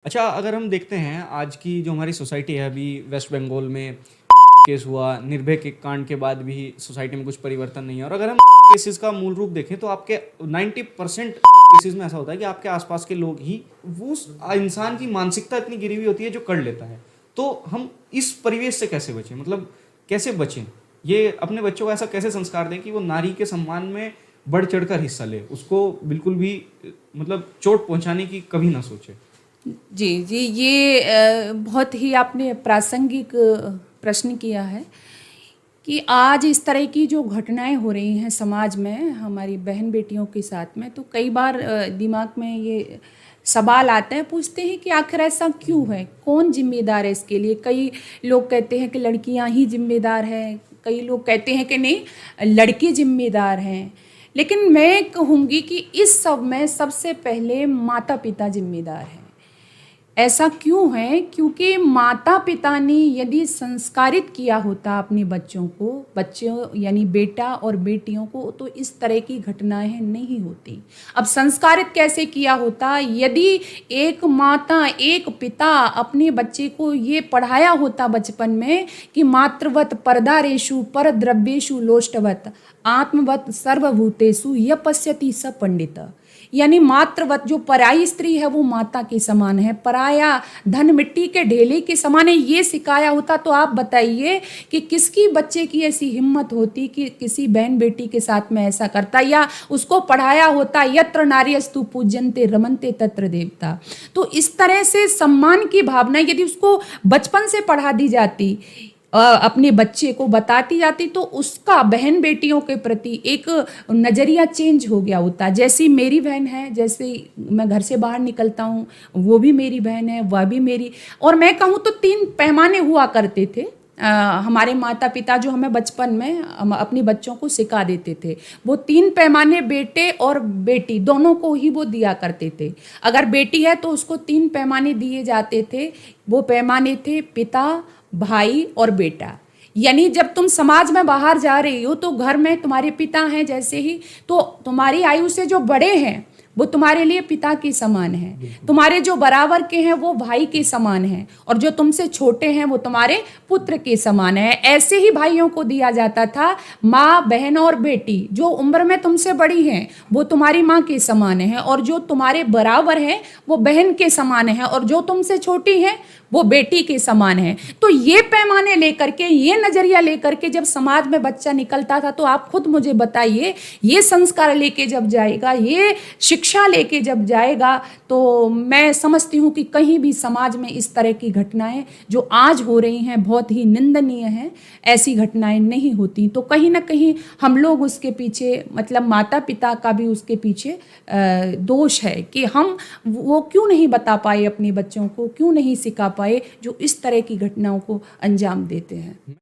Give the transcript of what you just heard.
अच्छा, अगर हम देखते हैं आज की जो हमारी सोसाइटी है, अभी वेस्ट बंगाल में केस हुआ, निर्भया के कांड के बाद भी सोसाइटी में कुछ परिवर्तन नहीं है। और अगर हम केसेस का मूल रूप देखें तो आपके 90% केसेस में ऐसा होता है कि आपके आसपास के लोग ही वो उस इंसान की मानसिकता इतनी गिरी हुई होती है जो कर लेता है। तो हम इस परिवेश से कैसे बचें, मतलब कैसे बचें, ये अपने बच्चों को ऐसा कैसे संस्कार दें कि वो नारी के सम्मान में बढ़ चढ़कर हिस्सा ले, उसको बिल्कुल भी मतलब चोट पहुंचाने की कभी ना सोचे। जी जी, ये बहुत ही आपने प्रासंगिक प्रश्न किया है कि आज इस तरह की जो घटनाएं हो रही हैं समाज में हमारी बहन बेटियों के साथ में, तो कई बार दिमाग में ये सवाल आते हैं, पूछते हैं कि आखिर ऐसा क्यों है, कौन जिम्मेदार है इसके लिए। कई लोग कहते हैं कि लड़कियां ही जिम्मेदार हैं, कई लोग कहते हैं कि नहीं लड़के जिम्मेदार हैं। लेकिन मैं कहूँगी कि इस सब में सबसे पहले माता पिता जिम्मेदार हैं। ऐसा क्यों है? क्योंकि माता पिता ने यदि संस्कारित किया होता अपने बच्चों को, बच्चों यानी बेटा और बेटियों को, तो इस तरह की घटनाएं नहीं होती। अब संस्कारित कैसे किया होता? यदि एक माता एक पिता अपने बच्चे को ये पढ़ाया होता बचपन में कि मातृवत परदारेषु परद्रव्येषु लोष्टवत आत्मवत सर्वभूतेषु य पश्यति स पंडित, यानी मातृवत जो पराई स्त्री है वो माता के समान है, पराया धन मिट्टी के ढेले के समान है, ये सिखाया होता तो आप बताइए कि किसकी बच्चे की ऐसी हिम्मत होती कि किसी बहन बेटी के साथ में ऐसा करता। या उसको पढ़ाया होता यत्र नार्यस्तु पूज्यन्ते रमन्ते तत्र देवता। तो इस तरह से सम्मान की भावना यदि उसको बचपन से पढ़ा दी जाती, अपने बच्चे को बताती जाती, तो उसका बहन बेटियों के प्रति एक नज़रिया चेंज हो गया होता। जैसी मेरी बहन है, जैसे मैं घर से बाहर निकलता हूँ वो भी मेरी बहन है, वह भी मेरी। और मैं कहूँ तो 3 पैमाने हुआ करते थे। हमारे माता पिता जो हमें बचपन में हम अपने बच्चों को सिखा देते थे, वो 3 पैमाने बेटे और बेटी दोनों को ही वो दिया करते थे। अगर बेटी है तो उसको 3 पैमाने दिए जाते थे। वो पैमाने थे पिता, भाई और बेटा। यानी जब तुम समाज में बाहर जा रही हो तो घर में तुम्हारे पिता हैं, जैसे ही तो तुम्हारी आयु से जो बड़े हैं वो तुम्हारे लिए पिता के समान है, तुम्हारे जो बराबर के हैं वो भाई के समान हैं, और जो तुमसे छोटे हैं वो तुम्हारे पुत्र के समान है। ऐसे ही भाइयों को दिया जाता था। माँ, बहन और बेटी जो उम्र में तुमसे बड़ी हैं वो तुम्हारी माँ के समान है, और जो तुम्हारे बराबर है वो बहन के समान है, और जो तुमसे छोटी है वो बेटी के समान है। तो ये पैमाने लेकर के, ये नजरिया लेकर के जब समाज में बच्चा निकलता था, तो आप खुद मुझे बताइए, ये संस्कार लेके जब जाएगा, ये शिक्षा लेके जब जाएगा, तो मैं समझती हूँ कि कहीं भी समाज में इस तरह की घटनाएं जो आज हो रही हैं बहुत ही निंदनीय हैं, ऐसी घटनाएं नहीं होती। तो कहीं ना कहीं हम लोग उसके पीछे, मतलब माता पिता का भी उसके पीछे दोष है कि हम वो क्यों नहीं बता पाए अपने बच्चों को, क्यों नहीं सिखा पाए जो इस तरह की घटनाओं को अंजाम देते हैं।